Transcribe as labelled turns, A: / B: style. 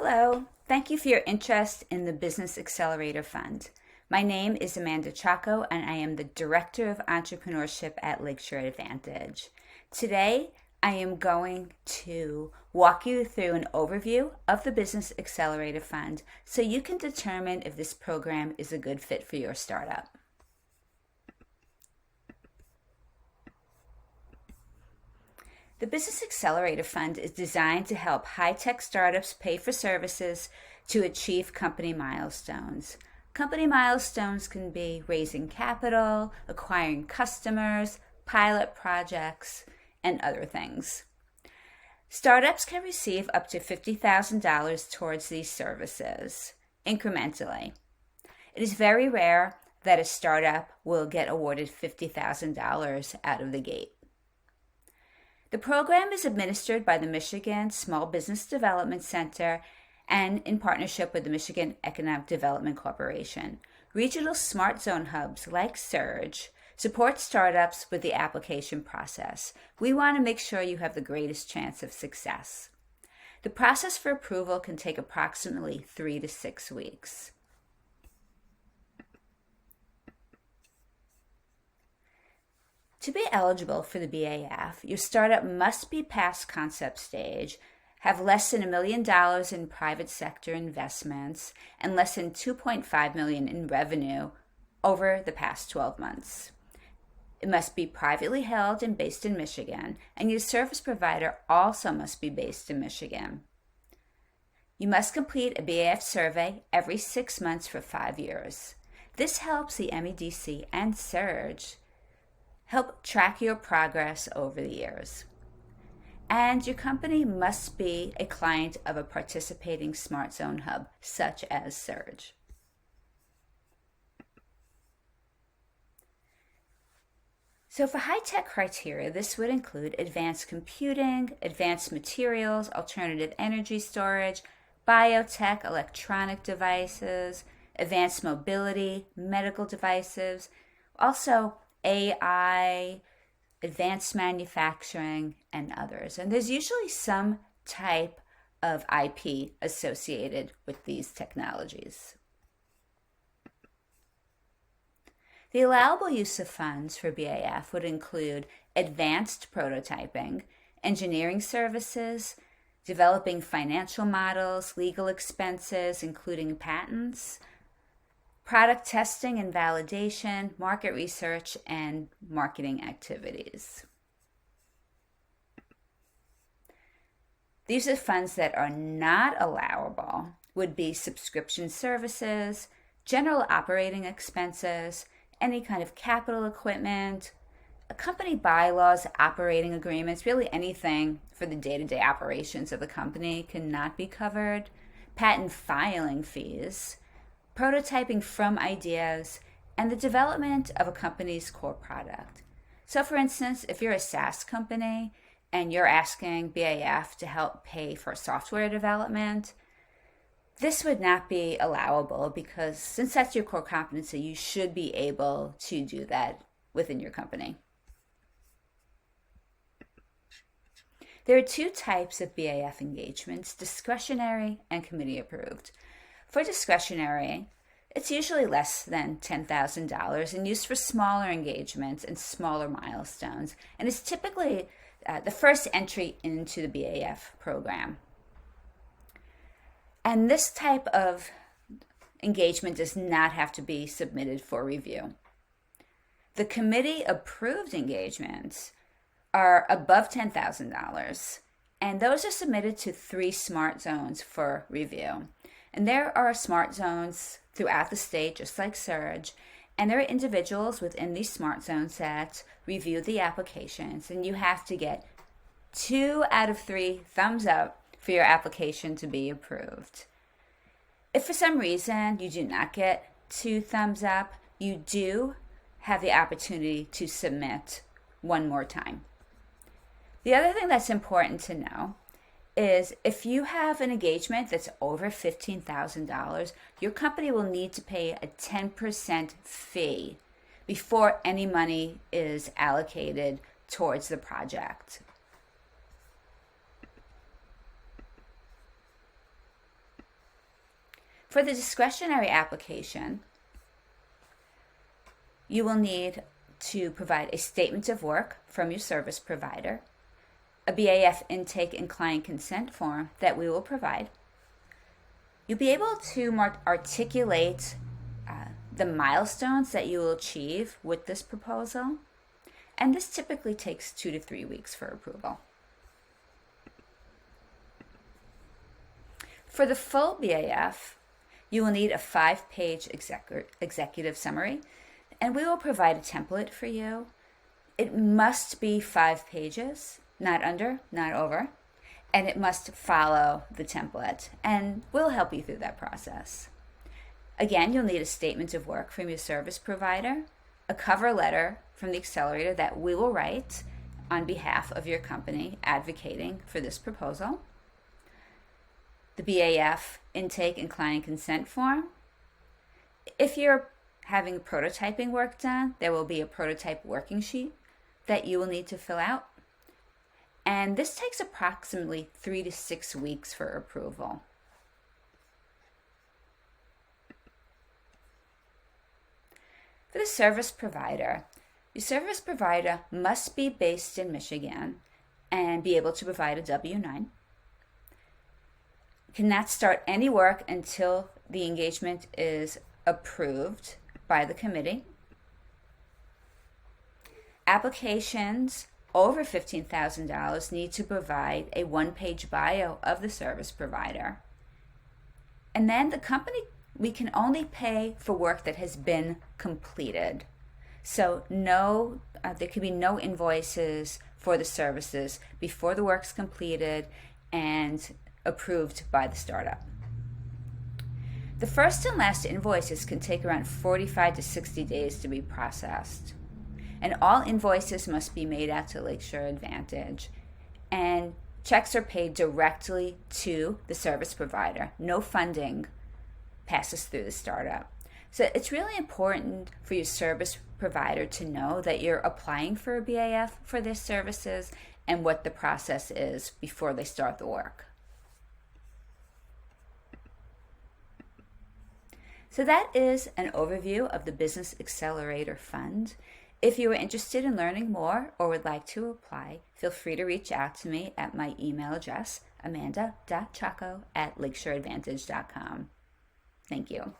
A: Hello, thank you for your interest in the Business Accelerator Fund. My name is Amanda Chaco and I am the Director of Entrepreneurship at Lakeshore Advantage. Today, I am going to walk you through an overview of the Business Accelerator Fund so you can determine if this program is a good fit for your startup. The Business Accelerator Fund is designed to help high-tech startups pay for services to achieve company milestones. Company milestones can be raising capital, acquiring customers, pilot projects, and other things. Startups can receive up to $50,000 towards these services, incrementally. It is very rare that a startup will get awarded $50,000 out of the gate. The program is administered by the Michigan Small Business Development Center and in partnership with the Michigan Economic Development Corporation. Regional Smart Zone hubs like Surge support startups with the application process. We want to make sure you have the greatest chance of success. The process for approval can take approximately 3 to 6 weeks. To be eligible for the BAF, your startup must be past concept stage, have less than $1 million in private sector investments, and less than $2.5 million in revenue over the past 12 months. It must be privately held and based in Michigan, and your service provider also must be based in Michigan. You must complete a BAF survey every 6 months for 5 years. This helps the MEDC and Surge help track your progress over the years. And your company must be a client of a participating Smart Zone hub, such as Surge. So for high-tech criteria, this would include advanced computing, advanced materials, alternative energy storage, biotech, electronic devices, advanced mobility, medical devices, also AI, advanced manufacturing, and others. And there's usually some type of IP associated with these technologies. The allowable use of funds for BAF would include advanced prototyping, engineering services, developing financial models, legal expenses, including patents, product testing and validation, market research, and marketing activities. These are funds that are not allowable would be subscription services, general operating expenses, any kind of capital equipment, company bylaws, operating agreements, really anything for the day-to-day operations of the company cannot be covered, patent filing fees, prototyping from ideas, and the development of a company's core product. So for instance, if you're a SaaS company and you're asking BAF to help pay for software development, this would not be allowable because since that's your core competency, you should be able to do that within your company. There are 2 types of BAF engagements, discretionary and committee approved. For discretionary, it's usually less than $10,000 and used for smaller engagements and smaller milestones, and is typically the first entry into the BAF program. And this type of engagement does not have to be submitted for review. The committee approved engagements are above $10,000, and those are submitted to 3 smart zones for review. And there are smart zones throughout the state, just like Surge, and there are individuals within these smart zones that review the applications, and you have to get 2 out of 3 thumbs up for your application to be approved. If for some reason you do not get 2 thumbs up, you do have the opportunity to submit one more time. The other thing that's important to know is if you have an engagement that's over $15,000, your company will need to pay a 10% fee before any money is allocated towards the project. For the discretionary application, you will need to provide a statement of work from your service provider, a BAF intake and client consent form that we will provide. You'll be able to articulate the milestones that you will achieve with this proposal, and this typically takes 2 to 3 weeks for approval. For the full BAF, you will need a 5-page executive summary, and we will provide a template for you. It must be 5 pages, not under, not over, and it must follow the template, and we'll help you through that process. Again, you'll need a statement of work from your service provider, a cover letter from the accelerator that we will write on behalf of your company advocating for this proposal, the BAF intake and client consent form. If you're having prototyping work done, there will be a prototype working sheet that you will need to fill out. And this takes approximately 3 to 6 weeks for approval. For the service provider, your service provider must be based in Michigan and be able to provide a W-9. Cannot start any work until the engagement is approved by the committee. Applications over $15,000 need to provide a 1-page bio of the service provider. And then the company, we can only pay for work that has been completed. So there could be no invoices for the services before the work's completed and approved by the startup. The first and last invoices can take around 45 to 60 days to be processed. And all invoices must be made out to Lakeshore Advantage. And checks are paid directly to the service provider. No funding passes through the startup. So it's really important for your service provider to know that you're applying for a BAF for their services and what the process is before they start the work. So that is an overview of the Business Accelerator Fund. If you are interested in learning more or would like to apply, feel free to reach out to me at my email address, amanda.chaco@lakeshoreadvantage.com. Thank you.